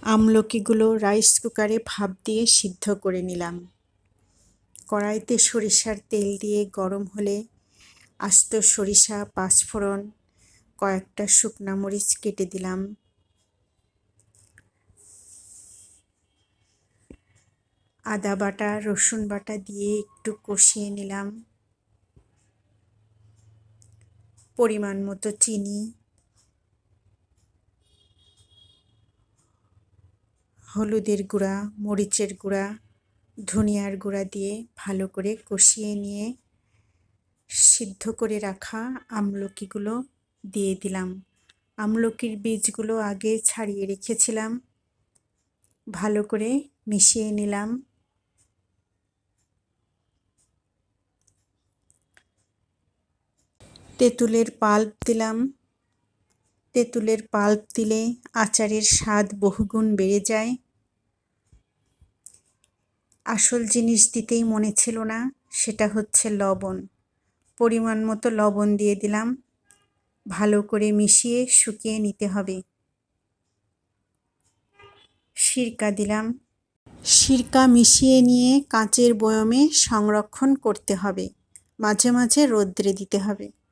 আমলকিগুলো rice কুকারে ভাপ দিয়ে সিদ্ধ করে নিলাম। কড়াইতে সরিষার তেল দিয়ে গরম হলে আস্ত সরিষা, পাঁচফোড়ন, কয়েকটা শুকনা মরিচ কেটে দিলাম। আদা বাটা, রসুন বাটা দিয়ে একটু কষিয়ে নিলাম। পরিমাণ মতো চিনি, হলুদের গুঁড়া, মরিচের গুঁড়া, ধনিয়ার গুঁড়া দিয়ে ভালো করে কষিয়ে নিয়ে সিদ্ধ করে রাখা আমলকিগুলো দিয়ে দিলাম। আমলকির বীজগুলো আগে ছাড়িয়ে রেখেছিলাম। ভালো করে মিশিয়ে নিলাম। তেঁতুলের পাল্প দিলাম। তেঁতুলের পাল্প দিলে আচারের স্বাদ বহুগুণ বেড়ে যায়। আসল জিনিস দিতেই মনে ছিল না, সেটা হচ্ছে লবণ। পরিমাণ মতো লবণ দিয়ে দিলাম। ভালো করে মিশিয়ে শুকিয়ে নিতে হবে। সিরকা দিলাম। সিরকা মিশিয়ে নিয়ে কাঁচের বয়মে সংরক্ষণ করতে হবে। মাঝে মাঝে রৌদ্রে দিতে হবে।